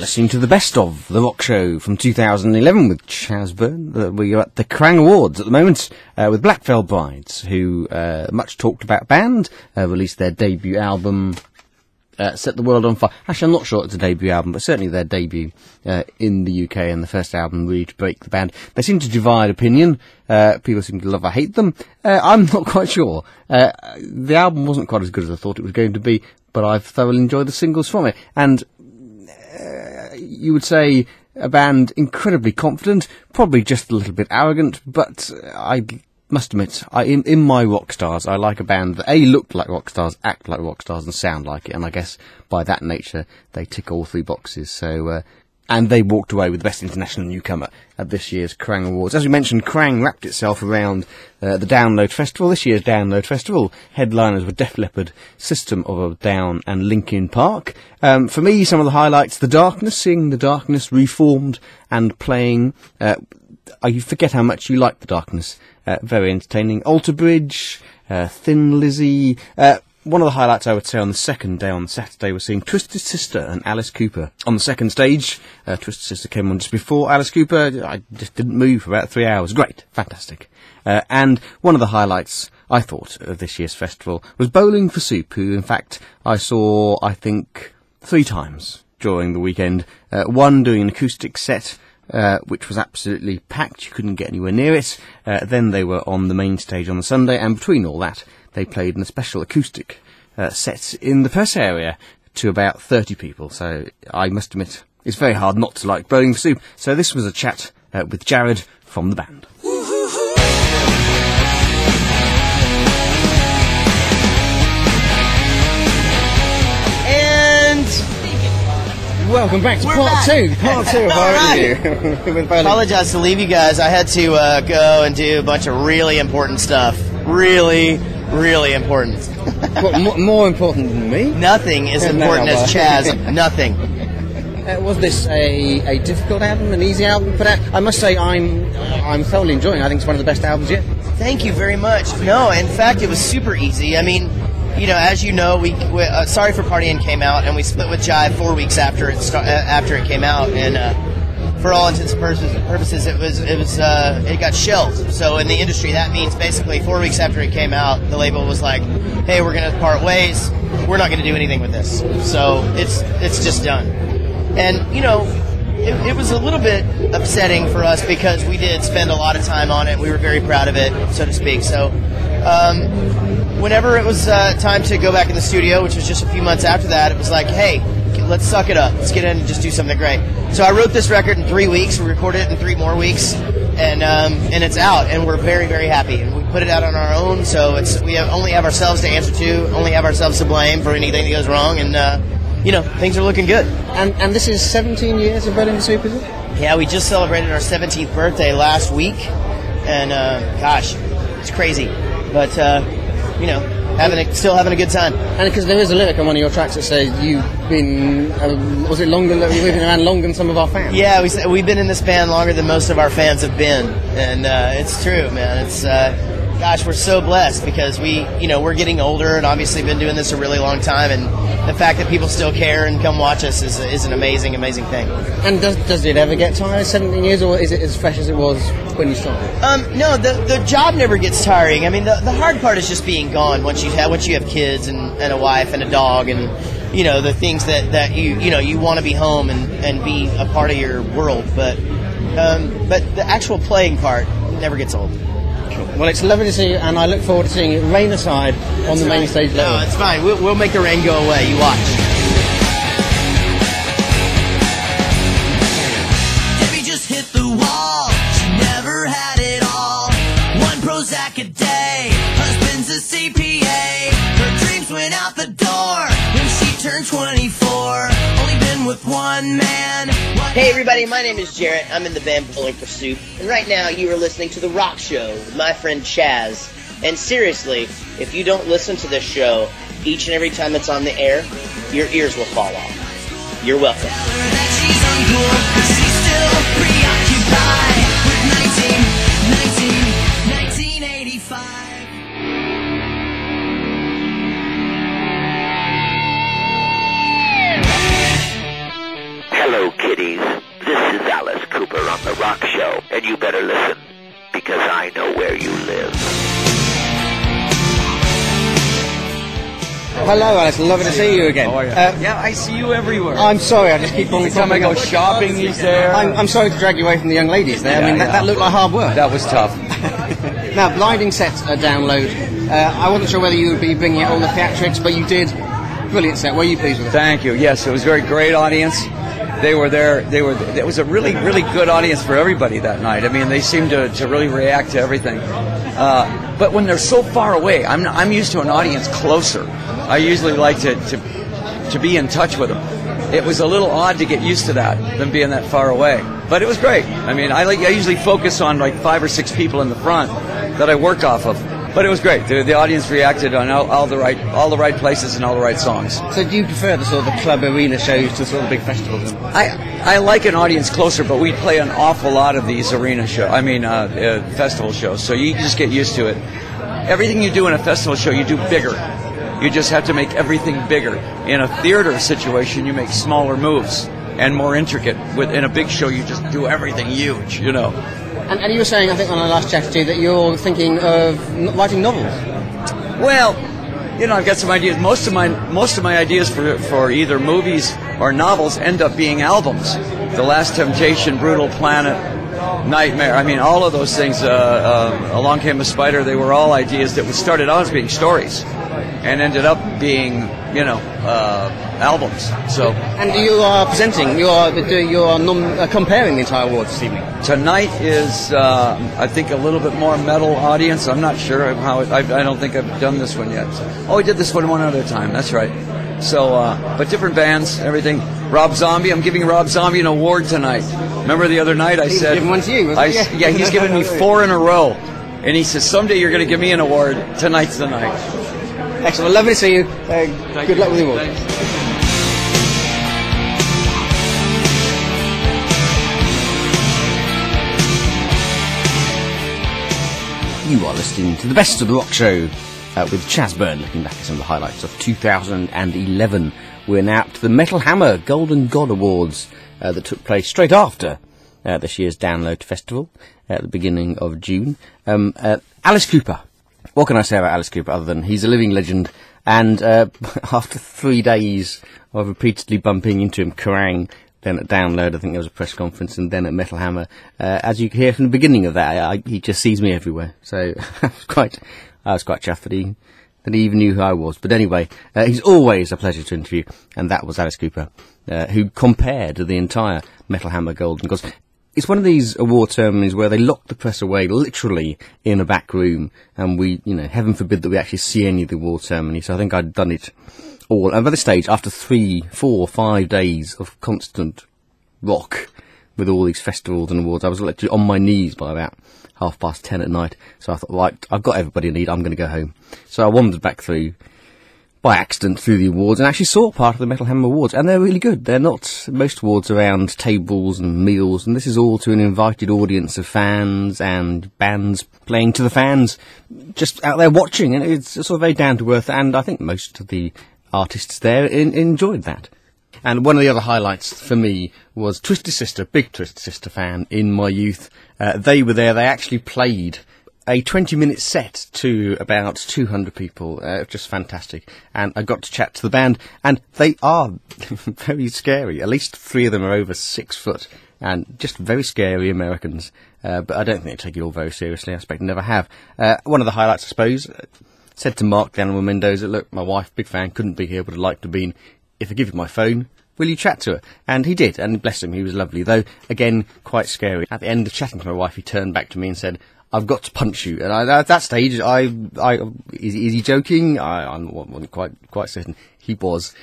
listening to the best of The Rock Show from 2011 with Chaz Byrne. We are at the Kerrang Awards at the moment with Black Veil Brides, who, much talked about band, released their debut album, Set the World on Fire. Actually, I'm not sure it's a debut album, but certainly their debut in the UK, and the first album really to break the band. They seem to divide opinion. People seem to love or hate them. I'm not quite sure. The album wasn't quite as good as I thought it was going to be, but I've thoroughly enjoyed the singles from it. And you would say a band incredibly confident, probably just a little bit arrogant, but I must admit, in my rock stars, I like a band that A, look like rock stars, act like rock stars, and sound like it, and I guess by that nature they tick all three boxes. So, and they walked away with the Best International Newcomer at this year's Kerrang Awards. As we mentioned, Kerrang wrapped itself around the Download Festival. This year's Download Festival headliners were Def Leppard, System of a Down and Linkin Park. For me, some of the highlights: The Darkness, seeing The Darkness reformed and playing. I forget how much you like The Darkness. Very entertaining. Alter Bridge, Thin Lizzy. One of the highlights, I would say, on the second day, on Saturday, was seeing Twisted Sister and Alice Cooper on the second stage. Twisted Sister came on just before Alice Cooper. I just didn't move for about 3 hours. Great. Fantastic. And one of the highlights, I thought, of this year's festival was Bowling for Soup, who, in fact, I saw, I think, 3 times during the weekend. One doing an acoustic set, which was absolutely packed. You couldn't get anywhere near it. Then they were on the main stage on the Sunday, and between all that, they played in a special acoustic set in the press area to about 30 people. So I must admit, it's very hard not to like Bowling for Soup. So this was a chat with Jared from the band. Welcome back to part two of our interview with Bowling. Apologize to leave you guys. I had to go and do a bunch of really important stuff. Really important. What, more important than me? Nothing is important as Chaz. Nothing. Was this a difficult album, an easy album to put out? I must say I'm thoroughly enjoying it. I think it's one of the best albums yet. Thank you very much. No, in fact, it was super easy. I mean, you know, as you know, we Sorry for Partying came out, and we split with Jive 4 weeks after it came out, and for all intents and purposes, it got shelved. So in the industry, that means basically 4 weeks after it came out, the label was like, "Hey, we're going to part ways. We're not going to do anything with this." So it's just done. And you know, it was a little bit upsetting for us because we did spend a lot of time on it. We were very proud of it, so to speak. So whenever it was time to go back in the studio, which was just a few months after that, it was like, hey, let's suck it up. Let's get in and just do something great. So I wrote this record in 3 weeks. We recorded it in 3 more weeks, and it's out, and we're very, very happy. And we put it out on our own, so only have ourselves to answer to, only have ourselves to blame for anything that goes wrong, and you know, things are looking good. And this is 17 years of Bowling for Soup, is it? Yeah, we just celebrated our 17th birthday last week, and gosh, it's crazy, but you know, still having a good time. And because there is a lyric on one of your tracks that says you've been, was it longer? You've been around longer than some of our fans. Yeah, we've been in this band longer than most of our fans have been, and it's true, man. It's gosh, we're so blessed because we're getting older, and obviously been doing this a really long time, and the fact that people still care and come watch us is an amazing thing. And does it ever get tired? 17 years, or is it as fresh as it was when you started? No, the job never gets tiring. I mean, the hard part is just being gone once you have kids and a wife and a dog, and you know, the things that you want to be home and be a part of your world. But the actual playing part never gets old. Well, it's lovely to see you, and I look forward to seeing it rain aside on the main stage later. No, it's fine. We'll make the rain go away. You watch. Debbie just hit the wall. She never had it all. 1 Prozac a day. Husband's a CPA. Her dreams went out the door when she turned 24. Only been with one man. Hey everybody, my name is Jarrett. I'm in the band Bowling for Soup, and right now you are listening to The Rock Show with my friend Chaz. And seriously, if you don't listen to this show each and every time it's on the air, your ears will fall off. You're welcome. Hello, ladies, this is Alice Cooper on The Rock Show, and you better listen, because I know where you live. Hello, Alice. Lovely to see you again. How are you? Yeah, I see you everywhere. I'm sorry, I just keep on... Every time I go shopping, he's there. I'm sorry to drag you away from the young ladies there. I mean, that looked like hard work. That was tough. Now, blinding set download. I wasn't sure whether you would be bringing out all the theatrics, but you did. Brilliant set. Were you pleased with it? Thank you. Yes, it was a very great audience. They were there. It was a really, really good audience for everybody that night. I mean, they seemed to really react to everything. But when they're so far away, I'm used to an audience closer. I usually like to be in touch with them. It was a little odd to get used to that, them being that far away. But it was great. I mean, I usually focus on like 5 or 6 people in the front that I work off of. But it was great. The audience reacted on all the right places and all the right songs. So do you prefer the sort of the club arena shows to sort of the big festivals? I like an audience closer, but we play an awful lot of these arena festival shows. So you just get used to it. Everything you do in a festival show, you do bigger. You just have to make everything bigger. In a theater situation, you make smaller moves and more intricate. In a big show, you just do everything huge, you know. And you were saying, I think, when I last chatted to you, that you're thinking of writing novels. Well, you know, I've got some ideas. Most of my ideas for either movies or novels end up being albums. The Last Temptation, Brutal Planet, Nightmare. I mean, all of those things. Along Came a Spider. They were all ideas that started out as being stories, and ended up being, you know, albums. So. And you are presenting. You are comparing the entire awards this evening. Tonight is, I think, a little bit more metal audience. I'm not sure how. I don't think I've done this one yet. Oh, we did this one other time. That's right. So, but different bands, everything. Rob Zombie. I'm giving Rob Zombie an award tonight. Remember the other night I said. He's giving one to you. Yeah, he's given me 4 in a row, and he says someday you're going to give me an award. Tonight's the night. Excellent. Lovely to see you. Good luck with the award. You are listening to the Best of the Rock Show with Chaz Byrne, looking back at some of the highlights of 2011. We're now up to the Metal Hammer Golden God Awards that took place straight after this year's Download Festival at the beginning of June. Alice Cooper. What can I say about Alice Cooper other than he's a living legend, and after 3 days of repeatedly bumping into him, Kerrang!, then at Download, I think there was a press conference, and then at Metal Hammer, as you can hear from the beginning of that, he just sees me everywhere. So I was quite chuffed that he even knew who I was. But anyway, he's always a pleasure to interview, and that was Alice Cooper, who compared the entire Metal Hammer Golden Gods. It's one of these award ceremonies where they lock the press away, literally, in a back room, and we, you know, heaven forbid that we actually see any of the award ceremony, so I think I'd done it all. And by this stage, after 3, 4, 5 days of constant rock with all these festivals and awards, I was literally on my knees by about 10:30 at night. So I thought, right, I've got everybody I need, I'm going to go home. So I wandered back through, by accident, through the awards and actually saw part of the Metal Hammer Awards. And they're really good. They're not most awards around tables and meals, and this is all to an invited audience of fans and bands playing to the fans just out there watching. And it's sort of very down to earth, and I think most of the artists there enjoyed that. And one of the other highlights for me was Twisted Sister, big Twisted Sister fan in my youth. They were there. They actually played a 20-minute set to about 200 people. Just fantastic. And I got to chat to the band, and they are very scary. At least 3 of them are over 6 foot, and just very scary Americans. But I don't think they take it all very seriously. I expect they never have. One of the highlights, I suppose, said to Mark, the Animal Mendoza, look, my wife, big fan, couldn't be here, would have liked to have been. If I give you my phone, will you chat to her? And he did, and bless him, he was lovely, though, again, quite scary. At the end of chatting to my wife, he turned back to me and said, I've got to punch you. And at that stage, is he joking? I wasn't quite certain. He was.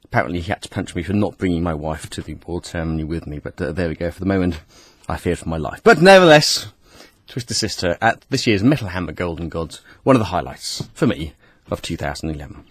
Apparently, he had to punch me for not bringing my wife to the award ceremony with me, but there we go. For the moment, I feared for my life. But nevertheless, Twisted Sister at this year's Metal Hammer Golden Gods, one of the highlights, for me, of 2011.